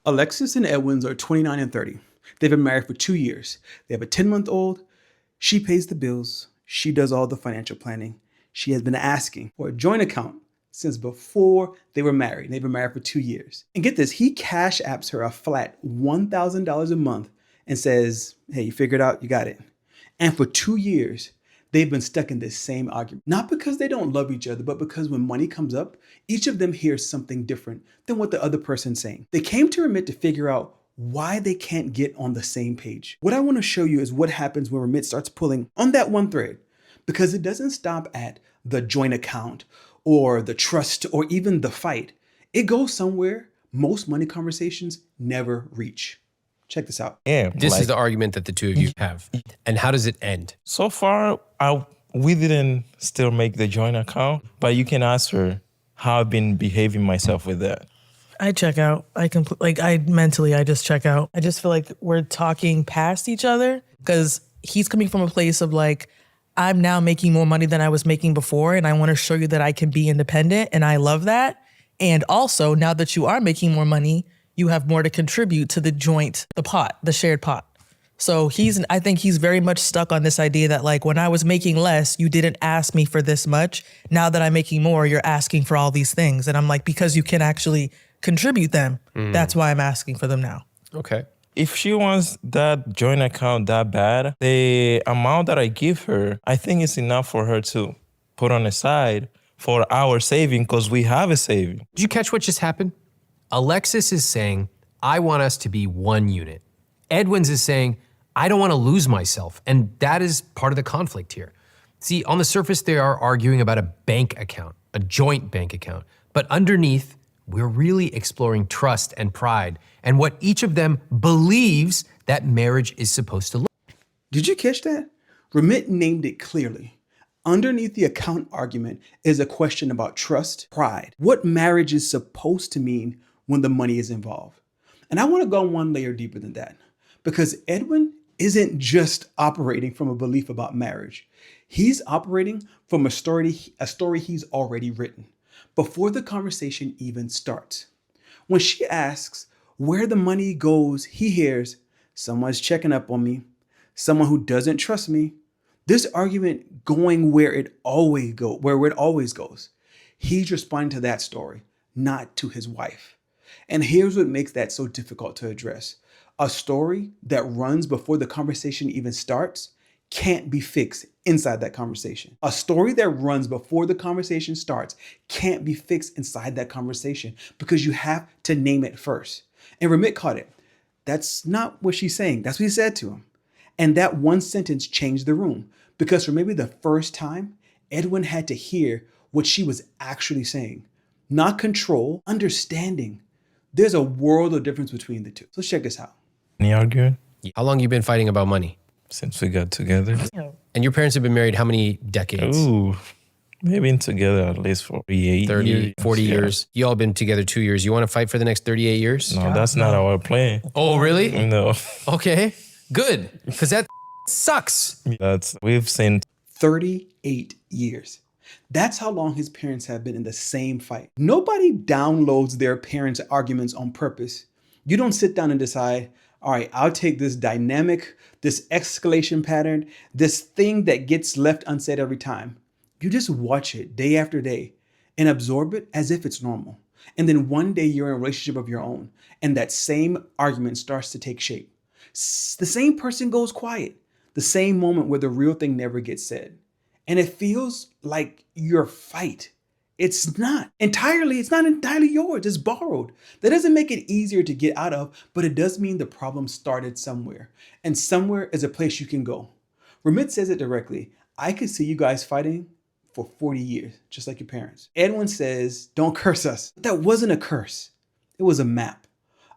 Alexis and Edwens are 29 and 30. They've been married for 2 years. They have a 10-month-old. She pays the bills. She does all the financial planning. She has been asking for a joint account since before they were married. They've been married for 2 years. And get this, he cash apps her a flat $1,000 a month and says, hey, you figured it out, you got it. And for 2 years, they've been stuck in this same argument. Not because they don't love each other, but because when money comes up, each of them hears something different than what the other person's saying. They came to Remit to figure out why they can't get on the same page. What I want to show you is what happens when Remit starts pulling on that one thread, because it doesn't stop at the joint account or the trust or even the fight. It goes somewhere most money conversations never reach. Check this out. Yeah, This is the argument that the two of you have. And how does it end? So far, we didn't still make the joint account, but you can ask her how I've been behaving myself with that. I check out. I just check out. I just feel like we're talking past each other because he's coming from a place of like, I'm now making more money than I was making before, and I want to show you that I can be independent, and I love that. And also, now that you are making more money, you have more to contribute to the joint, the pot, the shared pot. So I think he's very much stuck on this idea that like, when I was making less, you didn't ask me for this much. Now that I'm making more, you're asking for all these things. And I'm like, because you can actually contribute them, that's why I'm asking for them now. Okay. If she wants that joint account that bad, the amount that I give her, I think it's enough for her to put on the side for our saving, because we have a saving. Did you catch what just happened? Alexis is saying, I want us to be one unit. Edwens is saying, I don't want to lose myself. And that is part of the conflict here. See, on the surface, they are arguing about a bank account, a joint bank account. But underneath, we're really exploring trust and pride and what each of them believes that marriage is supposed to look. Did you catch that? Remit named it clearly. Underneath the account argument is a question about trust, pride, what marriage is supposed to mean when the money is involved. And I want to go one layer deeper than that, because Edwin isn't just operating from a belief about marriage. He's operating from a story he's already written before the conversation even starts. When she asks where the money goes, he hears, someone's checking up on me, someone who doesn't trust me. This argument going where it always goes. He's responding to that story, not to his wife. And here's what makes that so difficult to address. A story that runs before the conversation even starts can't be fixed inside that conversation. A story that runs before the conversation starts can't be fixed inside that conversation because you have to name it first. And Remit caught it. That's not what she's saying. That's what he said to him. And that one sentence changed the room, because for maybe the first time, Edwin had to hear what she was actually saying. Not control, understanding. There's a world of difference between the two. So let's check this out. Any arguing? How long you been fighting about money? Since we got together. And your parents have been married how many decades? Ooh, we've been together at least for 30 years. 40 years. You all been together 2 years. You want to fight for the next 38 years? No, that's not our plan. Oh, really? No. Okay, good. Because that sucks. We've seen 38 years. That's how long his parents have been in the same fight. Nobody downloads their parents' arguments on purpose. You don't sit down and decide, all right, I'll take this dynamic, this escalation pattern, this thing that gets left unsaid every time. You just watch it day after day and absorb it as if it's normal. And then one day you're in a relationship of your own, and that same argument starts to take shape. The same person goes quiet, the same moment where the real thing never gets said. And it feels like your fight. It's not entirely yours. It's borrowed. That doesn't make it easier to get out of, but it does mean the problem started somewhere. And somewhere is a place you can go. Remit says it directly. I could see you guys fighting for 40 years, just like your parents. Edwin says, don't curse us. But that wasn't a curse. It was a map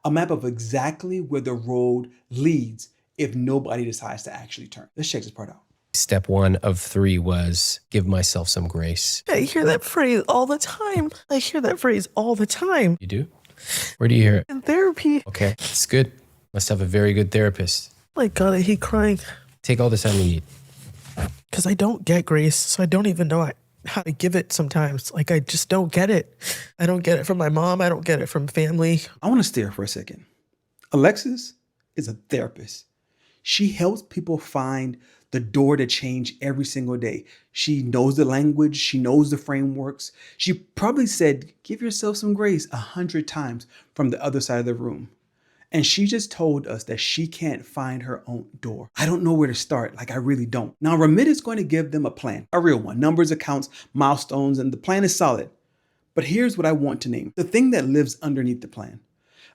of exactly where the road leads if nobody decides to actually turn. Let's check this part out. Step 1 of 3 was give myself some grace. I hear that phrase all the time. You do? Where do you hear it? In therapy. Okay, it's good. Must have a very good therapist. My God, I hate crying. Take all the time you need. Because I don't get grace, so I don't even know how to give it sometimes. I just don't get it. I don't get it from my mom. I don't get it from family. I want to stare for a second. Alexis is a therapist. She helps people find the door to change every single day. She knows the language, she knows the frameworks. She probably said, give yourself some grace 100 times from the other side of the room. And she just told us that she can't find her own door. I don't know where to start. I really don't. Now, Remit is going to give them a plan, a real one, numbers, accounts, milestones, and the plan is solid. But here's what I want to name the thing that lives underneath the plan.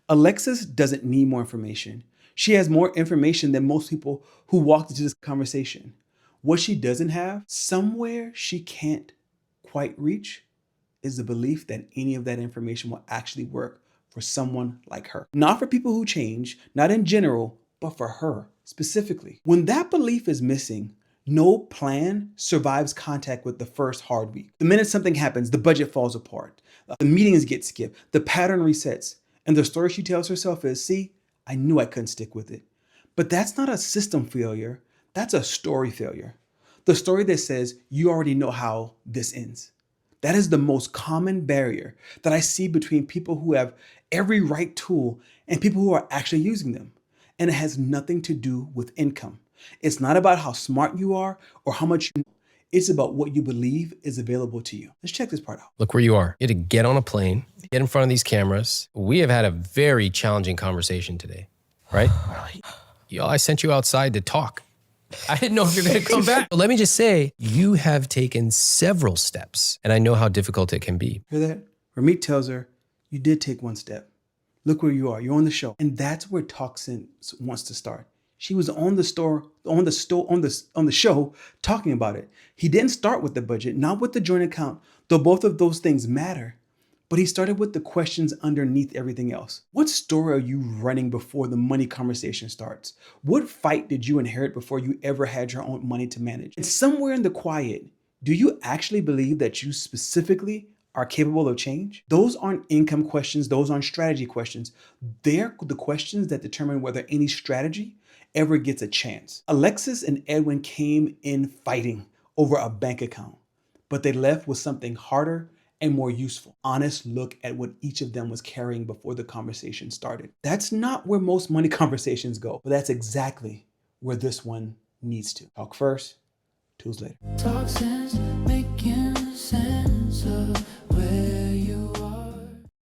Alexis doesn't need more information. She has more information than most people who walked into this conversation. What she doesn't have, somewhere she can't quite reach, is the belief that any of that information will actually work for someone like her. Not for people who change, not in general, but for her specifically. When that belief is missing, no plan survives contact with the first hard week. The minute something happens, the budget falls apart, the meetings get skipped, the pattern resets, and the story she tells herself is, see, I knew I couldn't stick with it. But that's not a system failure, that's a story failure. The story that says, you already know how this ends. That is the most common barrier that I see between people who have every right tool and people who are actually using them. And it has nothing to do with income. It's not about how smart you are or how much you know. It's about what you believe is available to you. Let's check this part out. Look where you are. You had to get on a plane, get in front of these cameras. We have had a very challenging conversation today, right? Yo, I sent you outside to talk. I didn't know if you're going to come back. But let me just say, you have taken several steps, and I know how difficult it can be. Hear that? Ramit tells her, you did take one step. Look where you are. You're on the show. And that's where Toxin wants to start. She was on the show talking about it. He didn't start with the budget, not with the joint account, though both of those things matter. But he started with the questions underneath everything else. What story are you running before the money conversation starts? What fight did you inherit before you ever had your own money to manage? And somewhere in the quiet, do you actually believe that you specifically are capable of change? Those aren't income questions. Those aren't strategy questions. They're the questions that determine whether any strategy ever gets a chance. Alexis and Edwin came in fighting over a bank account, but they left with something harder and more useful. Honest look at what each of them was carrying before the conversation started. That's not where most money conversations go, but that's exactly where this one needs to. Talk first, tools later. Talk sense.